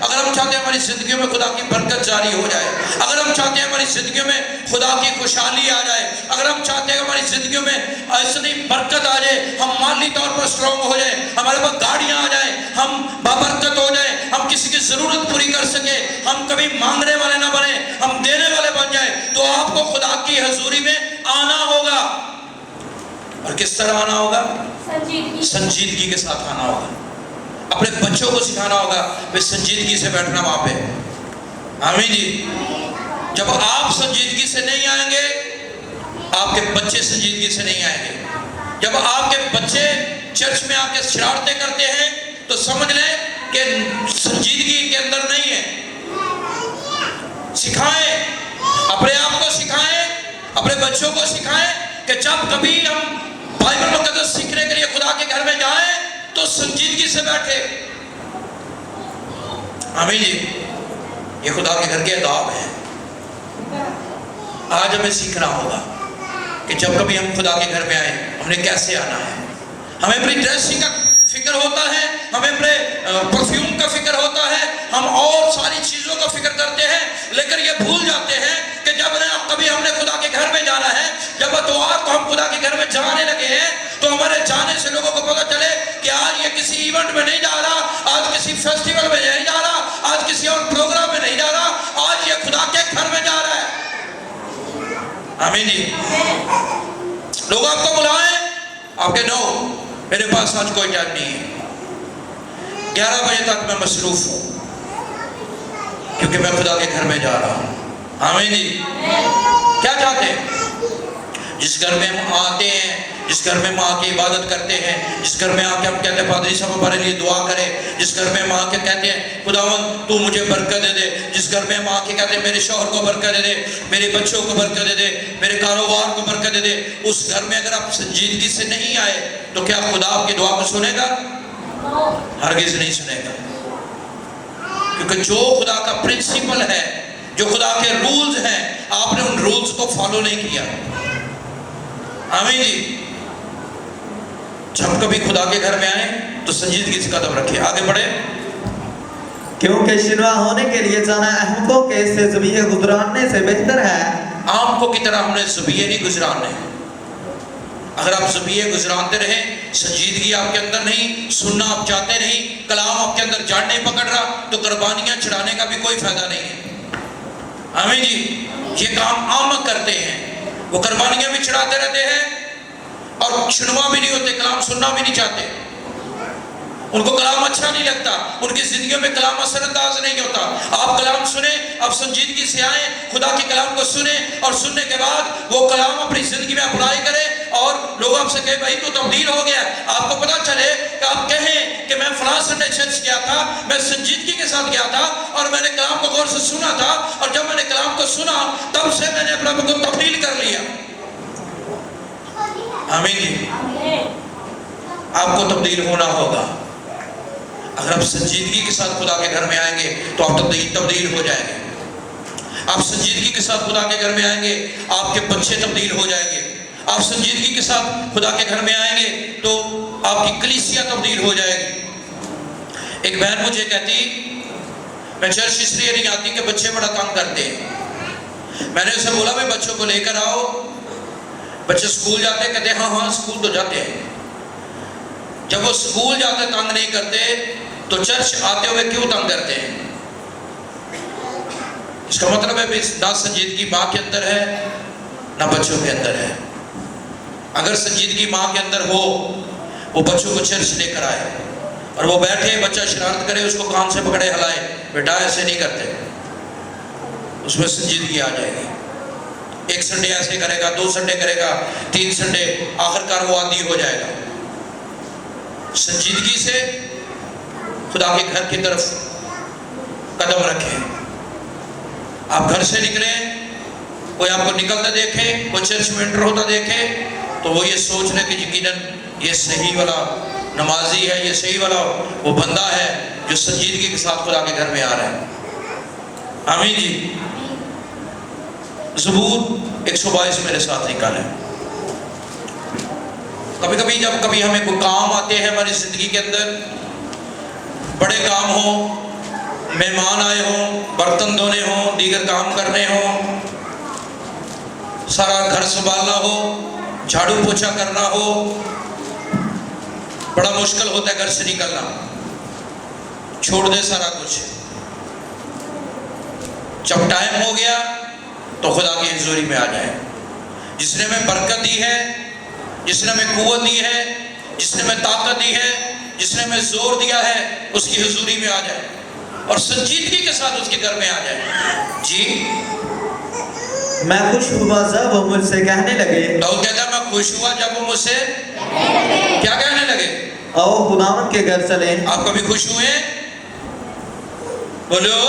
اگر ہم چاہتے ہیں ہماری زندگیوں میں خدا کی برکت جاری ہو جائے، اگر ہم چاہتے ہیں ہماری زندگیوں میں خدا کی خوشحالی آ جائے، اگر ہم چاہتے ہیں ہماری زندگیوں میں ایسی برکت آ جائے، ہم مالی طور پر سٹرونگ ہو جائیں، ہمارے پاس گاڑیاں آ جائیں، ہم بابرکت ہو جائیں، ہم کسی کی ضرورت پوری کر سکیں، ہم کبھی مانگنے والے نہ بنیں، ہم دینے والے بن جائیں، تو آپ کو خدا کی حضوری میں آنا ہوگا۔ اور کس طرح آنا ہوگا؟ سنجیدگی کے ساتھ آنا ہوگا۔ اپنے بچوں کو سکھانا ہوگا کہ سنجیدگی سے بیٹھنا وہاں پہ۔ آمین جی۔ جب آپ سنجیدگی سے نہیں آئیں گے، آپ کے بچے سنجیدگی سے نہیں آئیں گے۔ جب آپ کے بچے چرچ میں آ کے شرارتیں کرتے ہیں تو سمجھ لیں کہ سنجیدگی کے اندر نہیں ہے۔ سکھائیں، اپنے آپ کو سکھائیں، اپنے بچوں کو سکھائیں کہ جب کبھی ہم بائبل مقدس سیکھنے کے لیے خدا کے گھر میں جائیں تو سنجیدگی سے بیٹھے۔ آمین جی۔ یہ خدا کے گھر کے آداب ہیں۔ آج ہمیں سیکھنا ہوگا کہ جب کبھی ہم خدا کے گھر میں آئیں ہم نے کیسے آنا ہے۔ ہمیں اپنی ڈریسنگ کا فکر ہوتا ہے، ہمیں اپنے پرفیوم کا فکر ہوتا ہے، ہم اور ساری چیزوں کا فکر کرتے ہیں، لیکن یہ بھول جاتے ہیں کہ جب کبھی ہم نے خدا کے گھر میں جانا ہے، جب اتوار کو ہم خدا کے گھر میں جانے لگے ہیں تو ہمارے جانے سے لوگوں کو پتہ چلے کہ آج یہ کسی ایونٹ میں نہیں جا رہا، آج کسی فیسٹیول میں نہیں جا رہا، آج کسی اور پروگرام میں نہیں جا رہا، آج یہ خدا کے گھر میں جا رہا ہے۔ آمین جی۔ لوگ آپ کو بلائیں، آپ کے نو میرے پاس آج کوئی ٹائم نہیں ہے، 11 بجے تک میں مصروف ہوں کیونکہ میں خدا کے گھر میں جا رہا ہوں۔ آمین جی۔ کیا چاہتے ہیں؟ جس گھر میں ہم آتے ہیں، جس گھر میں ہم آ کے عبادت کرتے ہیں، جس گھر میں آ کے ہم کہتے ہیں پادری صاحب ہمارے لیے دعا کرے، جس گھر میں ہم آ کے کہتے ہیں خداوند تو مجھے برکت دے دے، جس گھر میں ہم آ کے کہتے ہیں میرے شوہر کو برکت دے دے، میرے بچوں کو برکت دے دے، میرے کاروبار کو برکت دے دے، اس گھر میں اگر آپ سنجیدگی سے نہیں آئے تو کیا خدا آپ کی دعا کو سنے گا؟ ہرگز نہیں سنے گا۔ کیونکہ جو خدا کا پرنسپل ہے، جو خدا کے رولز ہیں، آپ نے ان رولز کو فالو نہیں کیا۔ آمین جی۔ جب کبھی خدا کے گھر میں آئیں تو سنجیدگی سے قدم رکھیں۔ آگے بڑھیں۔ کیونکہ شنوا ہونے کے لیے جانا احمقوں کے سے ذبیحے گزراننے سے بہتر ہے۔ آمکوں کی طرح ہم نے ذبیحے نہیں گزرانے۔ اگر آپ ذبیحے گزرانتے رہیں، سنجیدگی آپ کے اندر نہیں، سننا آپ چاہتے نہیں، کلام آپ کے اندر جڑ نہیں پکڑ رہا، تو قربانیاں چڑھانے کا بھی کوئی فائدہ نہیں ہے۔ آمین جی۔ یہ کام آمک کرتے ہیں، وہ قربانیاں بھی چڑھاتے رہتے ہیں اور شنوا بھی نہیں ہوتے، کلام سننا بھی نہیں چاہتے، ان کو کلام اچھا نہیں لگتا، ان کی زندگیوں میں کلام اثر انداز نہیں ہوتا۔ آپ کلام سنیں، آپ سنجیدگی سے آئیں، خدا کے کلام کو سنیں، اور سننے کے بعد وہ کلام اپنی زندگی میں اپلائی کریں، اور لوگ آپ سے کہیں بھائی تو تبدیل ہو گیا۔ آپ کو پتہ چلے کہ آپ کہیں کہ میں فلاں سنڈے چرچ گیا تھا، میں سنجیدگی کے ساتھ گیا تھا اور میں نے کلام کو غور سے سنا تھا، اور جب میں نے کلام کو سنا تب سے میں نے اپنا کو تبدیل کر لیا۔ آمین جی۔ آپ کو تبدیل ہونا ہوگا۔ اگر آپ سنجیدگی کے ساتھ خدا کے گھر میں آئیں گے تو آپ تبدیل ہو جائیں گے۔ آپ سنجیدگی کے ساتھ خدا کے گھر میں آئیں گے، آپ کے بچے تبدیل ہو جائیں گے۔ آپ سنجیدگی کے ساتھ خدا کے گھر میں آئیں گے تو آپ کی کلیسیا تبدیل ہو جائے گی۔ ایک بہن مجھے کہتی میں چرچ اس لیے نہیں آتی کہ بچے بڑا تنگ کرتے ہیں۔ میں نے اسے بولا بھائی بچوں کو لے کر آؤ۔ بچے سکول جاتے کہتے ہیں ہاں سکول تو جاتے ہیں۔ جب وہ سکول جاتے تنگ نہیں کرتے تو چرچ آتے ہوئے کیوں تنگ کرتے ہیں؟ اس کا مطلب ہے نہ سنجیدگی ماں کے اندر ہے نہ بچوں کے اندر ہے۔ اگر سنجیدگی ماں کے اندر ہو، وہ بچوں کو چرچ لے کر آئے اور وہ بیٹھے، بچہ شرارت کرے اس کو کان سے پکڑے ہلائے، بیٹا ایسے نہیں کرتے، اس میں سنجیدگی آ جائے گی۔ ایک سنڈے ایسے کرے گا، 2 سنڈے کرے گا، 3 سنڈے، آخر کار وہ عادی ہو جائے گا۔ سنجیدگی سے خدا کے گھر کی طرف قدم رکھیں۔ آپ گھر سے نکلیں، کوئی آپ کو نکلتا دیکھے، کوئی چرچ میں انٹر ہوتا دیکھے تو وہ یہ سوچ لے کہ یقیناً یہ صحیح والا نمازی ہے، یہ صحیح والا وہ بندہ ہے جو سنجیدگی کے ساتھ خدا کے گھر میں آ رہا ہے۔ آمین جی۔ زبور 122 میرے ساتھ نکالیں۔ کبھی کبھی جب کبھی ہمیں کوئی کام آتے ہیں ہماری زندگی کے اندر، بڑے کام ہوں، مہمان آئے ہوں، برتن دھونے ہوں، دیگر کام کرنے ہوں، سارا گھر سنبھالنا ہو، جھاڑو پوچھا کرنا ہو، بڑا مشکل ہوتا ہے گھر سے نکلنا. چھوڑ دے سارا کچھ. جب ٹائم ہو گیا تو خدا کی حضوری میں آ جائے. جس نے ہمیں برکت دی ہے، جس نے ہمیں قوت دی ہے، جس نے ہمیں طاقت دی ہے، جس نے ہمیں زور دیا ہے، اس کی حضوری میں آ جائے اور سنجیدگی کے ساتھ اس کے گھر میں آ جائے. جی میں خوش ہوا جب وہ مجھ سے کہنے لگے. داؤد کہتا ہے میں خوش ہوا جب وہ مجھ سے کیا کہنے لگے؟ آؤ خداوند کے گھر چلیں. آپ کبھی خوش ہوئے؟ بولو،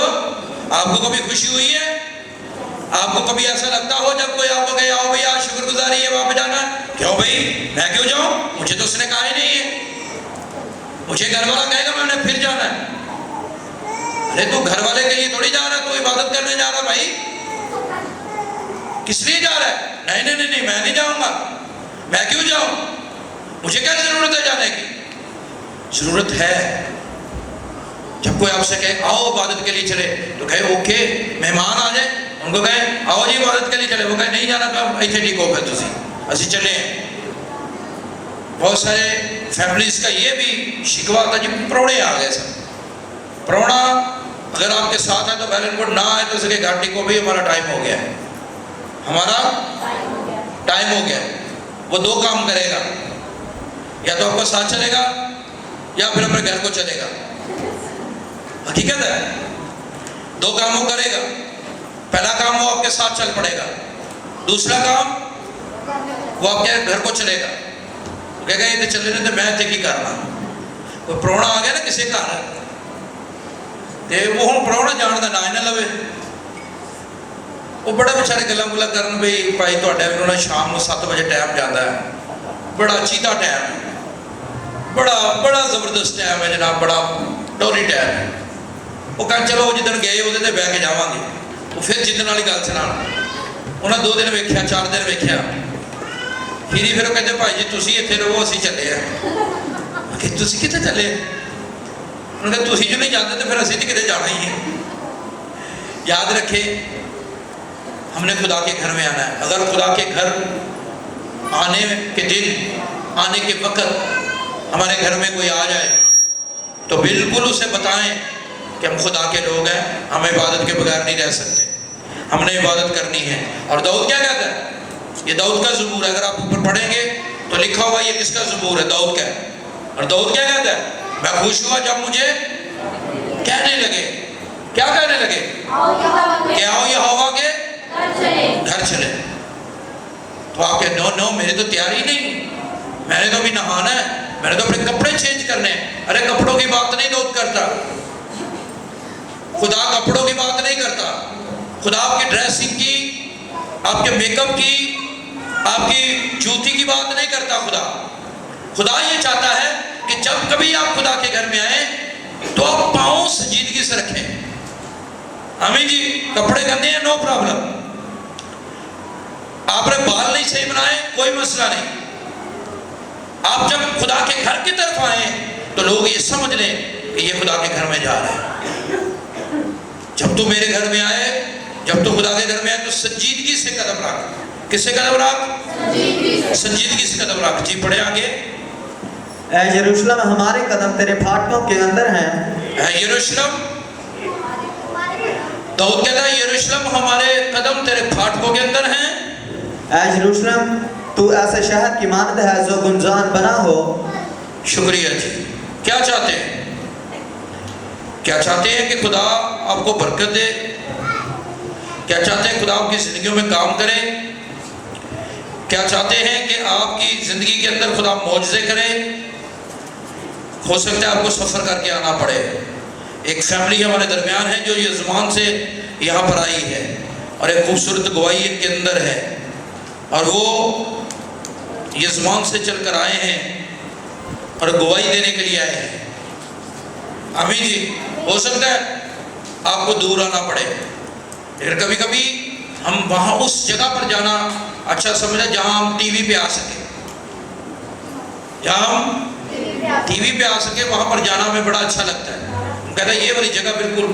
آپ کو کبھی خوشی ہوئی ہے؟ آپ کو کبھی ایسا لگتا ہو جب کوئی آپ کو کہے آؤ بھئی آج شکر گزاری ہے وہاں پہ جانا ہے؟ کیوں بھئی میں کیوں جاؤں؟ مجھے تو اس نے کہا ہی نہیں ہے. مجھے گھر والا کہے گا میں نے پھر جانا ہے. ارے تو گھر والے کے لیے تھوڑی جا رہا ہے، تو عبادت کرنے جا رہا بھائی. کس لیے جا رہا ہے؟ نہیں نہیں نہیں میں نہیں جاؤں گا. میں کیوں جاؤں؟ مجھے کیا ضرورت ہے جانے کی؟ ضرورت ہے. جب کوئی آپ سے کہے آؤ عبادت کے لیے چلے تو کہے اوکے. مہمان آ جائے ان کو کہے آؤ جی عبادت کے لیے چلے، وہ کہے نہیں جانا تو ایتھے ٹھیک ہو گئے تسی اسی چلے. بہت سارے فیملیز کا یہ بھی شکوہ تھا جی پروڑے آ گئے سب. پروڑا اگر آپ کے ساتھ ہے تو بیلن کوڈ نہ آئے تو اسے کہ گھاٹی کو بھی ہمارا ٹائم ہو گیا ہے، ہمارا ٹائم ہو گیا. وہ دو کام کرے گا، یا تو آپ کو ساتھ چلے گا یا پھر اپنے گھر کو چلے گا. حقیقت ہے دو کام وہ کرے گا. پہلا کام وہ آپ کے ساتھ چل پڑے گا، دوسرا کام وہ آپ کے گھر کو چلے گا. وہ کہے گا یہ تو چلے نہیں تو میں کی کرنا. کوئی پرونا آ گیا نا کسی گھر تے وہ ہوں پرونا جان کا نام نہ لوے. وہ بڑا بچارے گلا گلا کرن بھئی بھائی تھوڑا شام کو 7 بجے ٹائم جاتا ہے، بڑا چیتا ٹائم ہے، بڑا زبردست ٹائم ہے جناب، بڑا ٹوری ٹائم ہے. وہ کہا چلو جدن گئے وہ بہ کے جاواں گے. وہ پھر جدن والی گل سنا انہیں 2 دن ویکھیا 4 دن ویکھیا پھر وہ کہتے بھائی جی تسی اتنے رہو اسی چلے ہیں. کہ تسی کتنے چلے؟ انہوں نے کہا تسی جو نہیں جاتے تو پھر اسی تو کتنے جانا ہی ہے. یاد رکھے ہم نے خدا کے گھر میں آنا ہے. اگر خدا کے گھر آنے کے دن، آنے کے وقت ہمارے گھر میں کوئی آ جائے تو بالکل اسے بتائیں کہ ہم خدا کے لوگ ہیں، ہم عبادت کے بغیر نہیں رہ سکتے، ہم نے عبادت کرنی ہے. اور داؤد کیا کہتا ہے؟ یہ داؤد کا زبور ہے. اگر آپ اوپر پڑھیں گے تو لکھا ہوا یہ کس کا زبور ہے؟ داؤد کا ہے. اور داؤد کیا کہتا ہے؟ میں خوش ہوا جب مجھے کہنے لگے. کیا کہنے لگے؟ کہ آؤ یہوہ کے گھر چلے. تو آپ کہ نو میری تو تیاری نہیں، میں نے تو ابھی نہانا ہے، میں نے تو اپنے کپڑے چینج کرنے ہیں. ارے کپڑوں کی بات نہیں داؤد کرتا. خدا کپڑوں کی بات نہیں کرتا. خدا آپ کی ڈریسنگ کی، آپ کے میک اپ کی، آپ کی جوتی کی بات نہیں کرتا. خدا یہ چاہتا ہے کہ جب کبھی آپ خدا کے گھر میں آئیں تو آپ پاؤں سنجیدگی سے رکھیں. ہمیں جی کپڑے گندے ہیں نو پرابلم، آپ نے بال نہیں صحیح بنائے کوئی مسئلہ نہیں. آپ جب خدا کے گھر کی طرف آئیں تو لوگ یہ سمجھ لیں کہ یہ خدا کے گھر میں جا رہے ہیں. جب تو میرے گھر میں آئے، جب تو خدا کے گھر میں آئے تو سنجیدگی سے قدم رکھ. کس سے قدم رکھ؟ سنجیدگی سے قدم رکھ. جی پڑھے آگے. اے یروشلم ہمارے قدم تیرے پھاٹکوں کے اندر ہیں. اے یروشلم، داؤد کہتا ہے یروشلم ہمارے قدم تیرے پھاٹکوں کے اندر ہیں. اے یروشلم تو ایسے شہر کی مانند ہے جو گنجان بنا ہو. شکریہ جی. کیا چاہتے ہیں؟ کیا چاہتے ہیں کہ خدا آپ کو برکت دے؟ کیا چاہتے ہیں خدا آپ کی زندگیوں میں کام کرے؟ کیا چاہتے ہیں کہ آپ کی زندگی کے اندر خدا معجزے کرے؟ ہو سکتا ہے آپ کو سفر کر کے آنا پڑے. ایک فیملی ہمارے درمیان ہے جو یہ زمان سے یہاں پر آئی ہے اور ایک خوبصورت گواہی ان کے اندر ہے، اور وہ یہ زمان سے چل کر آئے ہیں اور گواہی دینے کے لیے آئے ہیں. آمین جی. ہو سکتا ہے آپ کو دور آنا پڑے، لیکن کبھی کبھی ہم وہاں اس جگہ پر جانا اچھا سمجھا جہاں ہم ٹی وی پہ آ سکیں. جہاں ہم ٹی وی پہ آ سکے وہاں پر جانا ہمیں بڑا اچھا لگتا ہے. ہم کہتا ہے یہ والی جگہ بالکل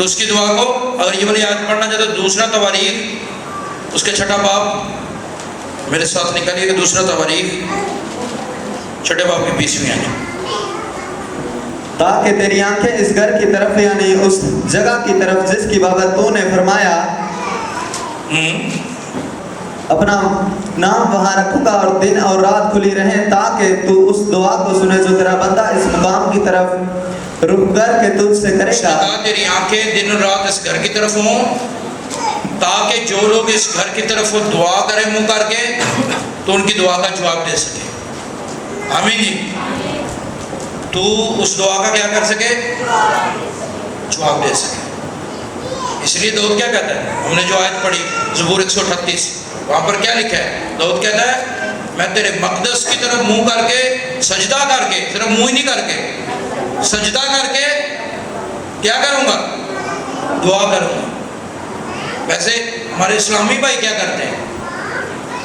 تو اس کی دعا کو اگر یہ والی آیت پڑھنا چاہتے تو دوسرا تواریخ اس کے 6 باب میرے ساتھ نکلیے کہ دوسرا تواریخ 6 باب کی 20ویں آیت. تاکہ تیری آنکھیں اس گھر کی طرف یعنی اس جگہ کی طرف جس کی بابت تو نے فرمایا اپنا نام وہاں رکھوں گا اور دن اور رات کھلی رہیں تاکہ تو اس دعا کو سنے جو تیرا بندہ اس مقام کی طرف رک کر کے تجھ سے کرے گا. تیری آنکھیں دن اور رات اس گھر کی طرف ہوں تاکہ جو لوگ اس گھر کی طرف دعا کریں منہ کر کے تو ان کی دعا کا جواب دے سکے. آمین جی. تو اس دعا کا کیا کر سکے؟ جواب دے سکے. اس لیے داؤد کیا کہتا ہے؟ ہم نے جو آیت پڑھی زبور 138 وہاں پر کیا لکھا ہے؟ داؤد کہتا ہے میں تیرے مقدس کی طرف منہ کر کے سجدہ کر کے صرف منہ ہی نہیں کر کے سجدہ کر کے کیا کروں گا؟ دعا کروں گا. ویسے ہمارے اسلامی بھائی کیا کرتے ہیں؟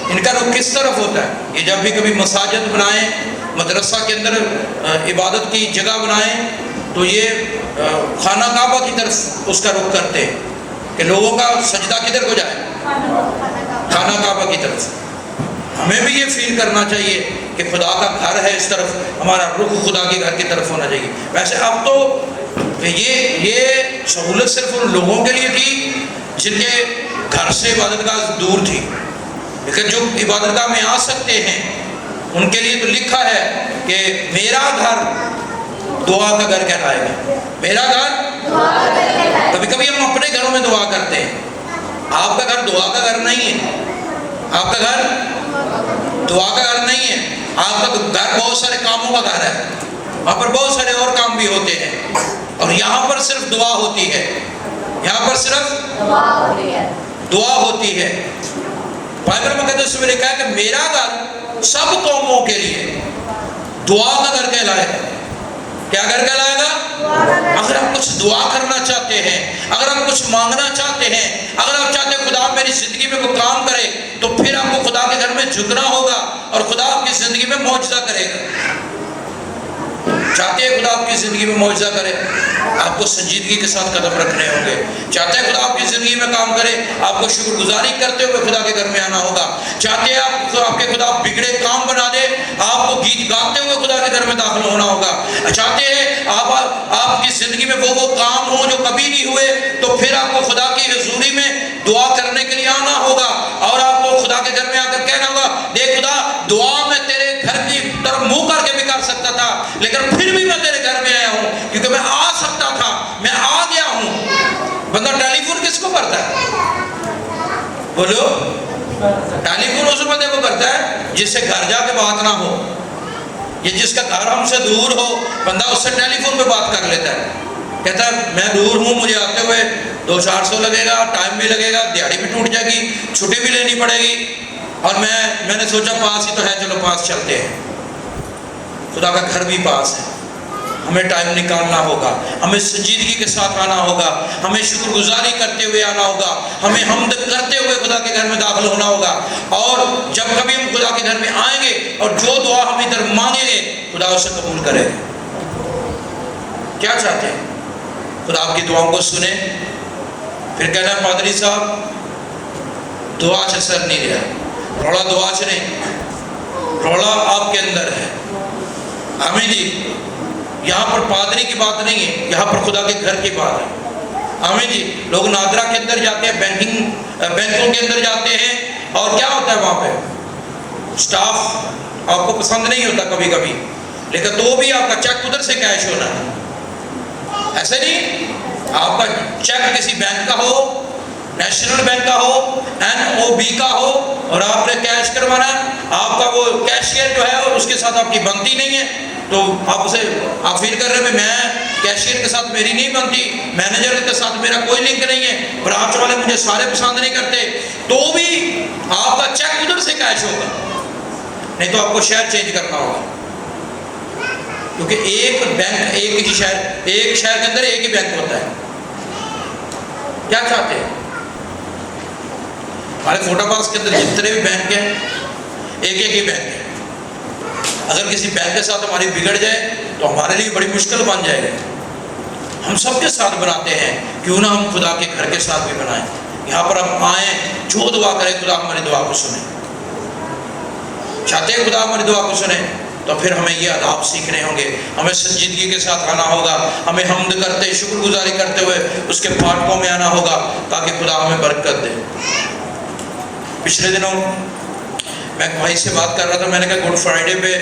ان کا رخ کس طرف ہوتا ہے؟ یہ جب بھی کبھی مساجد بنائیں مدرسہ کے اندر عبادت کی جگہ بنائیں تو یہ خانہ کعبہ کی طرف اس کا رخ کرتے ہیں کہ لوگوں کا سجدہ کدھر کو جائے؟ خانہ کعبہ کی طرف. ہمیں بھی یہ فیل کرنا چاہیے کہ خدا کا گھر ہے اس طرف ہمارا رخ خدا کے گھر کی طرف ہونا چاہیے. ویسے اب تو یہ سہولت صرف ان لوگوں کے لیے تھی جن کے گھر سے عبادت گاہ دور تھی لیکن جو عبادت گاہ میں آ سکتے ہیں ان کے لیے تو لکھا ہے کہ میرا گھر دعا کا گھر کہلائے گا. میرا گھر کبھی کبھی ہم اپنے گھروں میں دعا کرتے ہیں. آپ کا گھر دعا کا گھر نہیں ہے. آپ کا گھر دعا کا گھر نہیں ہے. آپ کا گھر بہت سارے کاموں کا گھر ہے. وہاں پر بہت سارے اور کام بھی ہوتے ہیں اور یہاں پر صرف دعا ہوتی ہے. یہاں پر صرف دعا ہوتی ہے. بائبل مقدس میں لکھا ہے کہ میرا گھر سب قوموں کے لیے دعا کا گھر کہلائے گا. کیا گھر کہلائے گا؟ اگر آپ کچھ دعا کرنا چاہتے ہیں, اگر آپ کچھ مانگنا چاہتے ہیں, اگر آپ چاہتے ہیں خدا میری زندگی میں کوئی کام کرے تو پھر آپ کو خدا کے گھر میں جھکنا ہوگا اور خدا آپ کی زندگی میں معجزہ کرے گا. چاہتے ہیں خدا آپ کی زندگی میں معجزہ کرے, آپ کو سنجیدگی کے ساتھ قدم رکھنے ہوں گے. چاہتے ہیں خدا آپ کی زندگی میں کام کرے, آپ کو شکر گزاری کرتے ہوئے خدا کے گھر میں آنا ہوگا. چاہتے ہیں آپ کے خدا بگڑے کام بنا دے, آپ کو گیت گاتے ہوئے خدا کے گھر میں داخل ہونا ہوگا. چاہتے ہیں آپ کی زندگی میں وہ کام ہوں جو کبھی نہیں ہوئے تو پھر آپ کو خدا کی حضوری میں دعا کرنے کے لیے آنا ہوگا اور آپ کو خدا کے گھر میں آ کر کہنا ہوگا دیکھ خدا دعا میں تیرے گھر کی طرف منہ کر کے بھی کر سکتا تھا لیکن پھر بھی میں تیرے گھر میں آیا ہوں کیونکہ میں آ سکتا تھا, میں آ گیا ہوں. بندہ ٹیلی فون کس کو کرتا ہے؟ بولو, ٹیلی فون اس بندے کو کرتا ہے جس سے گھر جا کے بات نہ ہو, یہ جس کا گھر ہم سے دور ہو بندہ اس سے ٹیلی فون پہ بات کر لیتا ہے. کہتا ہے میں دور ہوں, مجھے آتے ہوئے 200-400 لگے گا, ٹائم بھی لگے گا, دیہڑی بھی ٹوٹ جائے گی, چھٹی بھی لینی پڑے گی اور میں نے سوچا پاس ہی تو ہے, چلو پاس چلتے ہیں. خدا کا گھر بھی پاس ہے. ہمیں ٹائم نکالنا ہوگا, ہمیں سنجیدگی کے ساتھ آنا ہوگا, ہمیں شکر گزاری کرتے ہوئے آنا ہوگا, ہمیں حمد کرتے ہوئے خدا کے گھر میں داخل ہونا ہوگا. اور جب کبھی ہم خدا کے گھر میں آئیں گے اور جو دعا ہم ادھر مانگیں گے خدا اسے قبول کرے گا. کیا چاہتے ہیں؟ خدا آپ کی دعاؤں کو سنے. پھر کہنا ہے پادری صاحب دعا سے سر نہیں رہا, روڑا دعا سے نہیں, روڑا آپ کے اندر ہے. آمین جی. یہاں پر پادری کی بات نہیں ہے, یہاں پر خدا کے گھر کی بات ہے. آمین جی. لوگ نادرا کے اندر جاتے ہیں, بینکوں کے اندر جاتے ہیں اور کیا ہوتا ہے وہاں پہ سٹاف آپ کو پسند نہیں ہوتا کبھی کبھی, لیکن تو بھی آپ کا چیک ادھر سے کیش ہونا ہے. ایسے نہیں, آپ کا چیک کسی بینک کا ہو, نیشنل بینک کا ہو, NOB کا ہو اور آپ نے کیش کروانا ہے, آپ کا وہ کیشیئر جو ہے اور اس کے ساتھ آپ کی بنتی نہیں ہے تو آپ فیل کر رہے ہیں میں کیشیئر کے ساتھ میری نہیں بنتی, مینیجر کے ساتھ میرا کوئی لنک نہیں ہے, برانچ والے مجھے سارے پسند نہیں کرتے, تو بھی آپ کا چیک ادھر سے کیش ہوگا. نہیں تو آپ کو شہر چینج کرنا ہوگا کیونکہ ایک بینک ایک شہر کے اندر ایک ہی بینک ہوتا ہے. کیا چاہتے ہیں؟ ہمارے فوٹو پاس کے اندر جتنے بھی بینک ہیں ایک ہی بینک ہے. اگر کسی بینک کے ساتھ ہماری بگڑ جائے تو ہمارے لیے بڑی مشکل بن جائے گا. ہم سب کے ساتھ بناتے ہیں، کیوں نہ ہم خدا کے گھر کے ساتھ بھی بنائیں۔ یہاں پر ہم آئیں، جو دعا کرے خدا ہماری دعا کو سنے۔ چاہتے ہیں خدا ہماری دعا کو سنے تو پھر ہمیں یہ آداب سیکھنے ہوں گے، ہمیں سنجیدگی کے ساتھ آنا ہوگا، ہمیں حمد کرتے شکر گزاری کرتے ہوئے اس کے پھاٹکوں میں آنا ہوگا تاکہ خدا ہمیں برکت دے۔ پچھلے دنوں میں ایک بھائی سے بات کر رہا تھا، میں نے کہا گڈ فرائیڈے پہ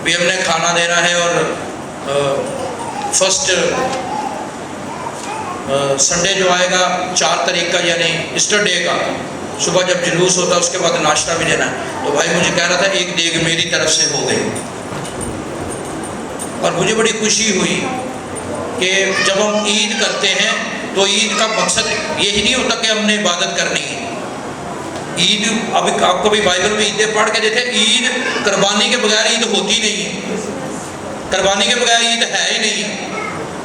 بھی ہم نے کھانا دینا ہے، اور فرسٹ سنڈے جو آئے گا 4 تاریخ کا یعنی ایسٹر ڈے کا صبح جب جلوس ہوتا ہے اس کے بعد ناشتہ بھی دینا ہے۔ تو بھائی مجھے کہہ رہا تھا ایک دیگ میری طرف سے ہو گئی، اور مجھے بڑی خوشی ہوئی کہ جب ہم عید کرتے ہیں تو عید کا مقصد یہی نہیں ہوتا کہ ہم نے عبادت کرنی ہے۔ عید ابھی آپ کو بھی بائبل میں عیدیں پڑھ کے دیکھیں، عید قربانی کے بغیر عید ہوتی نہیں ہے، قربانی کے بغیر عید ہے ہی نہیں۔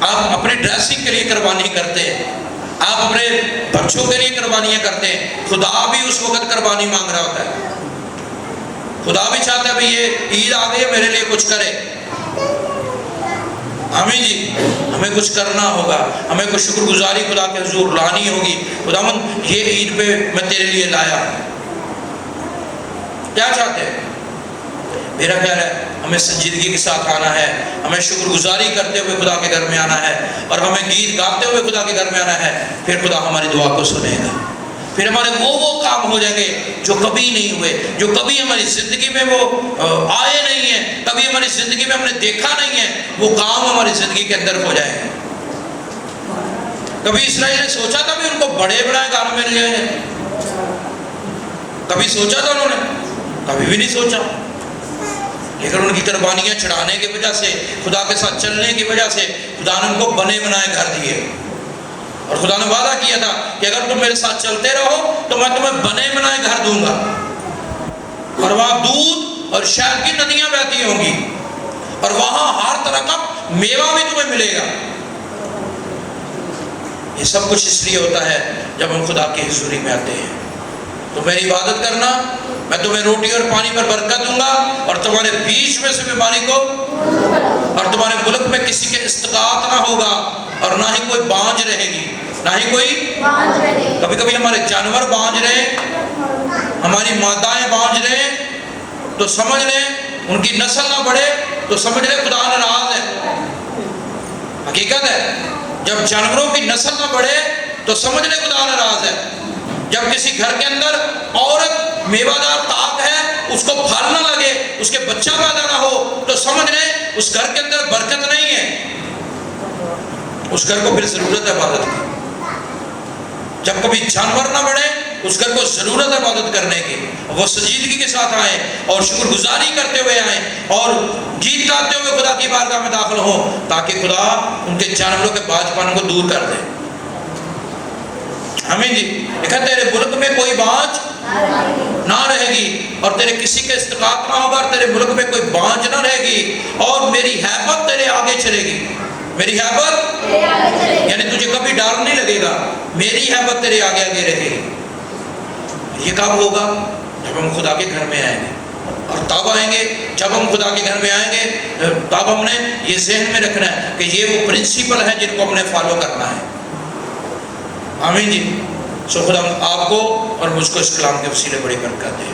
آپ اپنے ڈریسنگ کے لیے قربانی کرتے ہیں، آپ اپنے بچوں کے لیے قربانیاں کرتے ہیں، خدا بھی اس وقت قربانی مانگ رہا ہوتا ہے۔ خدا بھی چاہتا ہے بھی یہ عید آ گئی ہے میرے لیے کچھ کرے۔ آمین جی، ہمیں کچھ کرنا ہوگا، ہمیں کچھ شکر گزاری خدا کے حضور لانی ہوگی۔ خداوند یہ عید پہ میں تیرے لیے لایا ہوں، کیا چاہتے ہیں؟ میرا خیال ہے ہمیں سنجیدگی کے ساتھ آنا ہے، ہمیں شکر گزاری کرتے ہوئے خدا کے گھر میں آنا ہے، اور ہمیں گیت گاتے ہوئے خدا کے گھر میں آنا ہے۔ پھر خدا ہماری دعا کو سنے گا، پھر ہمارے وہ کام ہو جائیں گے جو کبھی نہیں ہوئے، جو کبھی ہماری زندگی میں وہ آئے نہیں ہیں، کبھی ہماری زندگی میں ہم نے دیکھا نہیں ہے، وہ کام ہماری زندگی کے اندر ہو جائیں گے۔ کبھی اسرائیل نے سوچا تھا بھی ان کو بڑے بڑے گھر مل جائیں گے؟ کبھی سوچا تھا انہوں نے؟ کبھی بھی نہیں سوچا، لیکن ان کی قربانیاں چڑھانے کی وجہ سے، خدا کے ساتھ چلنے کی وجہ سے خدا نے ان کو بنے بنائے گھر دیے، اور خدا نے وعدہ کیا تھا کہ اگر تم میرے ساتھ چلتے رہو تو میں تمہیں بنے بنائے گھر دوں گا، اور وہاں دودھ اور شہد کی ندیاں بہتی ہوں گی، اور وہاں ہر طرح کا میوہ بھی تمہیں ملے گا۔ یہ سب کچھ اس لیے ہوتا ہے جب ہم خدا کی حضوری میں آتے ہیں۔ تو میری عبادت کرنا، میں تمہیں روٹی اور پانی پر برکت دوں گا، اور تمہارے بیچ میں سے بیماری کو، اور تمہارے ملک میں کسی کے استقاعت نہ ہوگا، اور نہ ہی کوئی بانجھ رہے گی، نہ ہی کوئی کبھی کبھی ہمارے جانور بانجھ رہے، ہماری مادائیں بانجھ رہے تو سمجھ لیں ان کی نسل نہ بڑھے تو سمجھ لیں خدا ناراض ہے۔ حقیقت ہے، جب جانوروں کی نسل نہ بڑھے تو سمجھ لیں خدا ناراض ہے۔ جب کسی گھر کے اندر عورت میوہ دار طاق ہے، اس کو پھل نہ لگے، اس کے بچہ پیدا نہ ہو، تو سمجھ لیں اس گھر کے اندر برکت نہیں ہے، اس گھر کو پھر ضرورت ہے عبادت کی۔ جب کبھی جانور نہ بڑھے، اس گھر کو ضرورت ہے عبادت کرنے کی، وہ سنجیدگی کے ساتھ آئیں اور شکر گزاری کرتے ہوئے آئیں اور گیت گاتے ہوئے خدا کی بارگاہ میں داخل ہوں، تاکہ خدا ان کے جانوروں کے باج پن کو دور کر دے۔ آمین جی۔ دیکھا تیرے ملک میں کوئی بانجھ نہ رہے گی، اور تیرے کسی کے استقاعت نہ ہوگا، اور تیرے ملک میں کوئی بانجھ نہ رہے گی، اور میری ہیبت تیرے آگے چلے گی۔ میری ہیبت یعنی تجھے کبھی ڈر نہیں لگے گا، میری ہیبت تیرے آگے آگے رہے گی۔ یہ کب ہوگا؟ جب ہم خدا کے گھر میں آئیں گے، اور تب آئیں گے جب ہم خدا کے گھر میں آئیں گے تب ہم نے یہ ذہن میں رکھنا ہے کہ یہ وہ پرنسپل ہیں جن کو ہم نے فالو کرنا ہے۔ آمین جی۔ سو خدا آپ کو اور مجھ کو اس کلام کے وسیلے بڑی برکت دے۔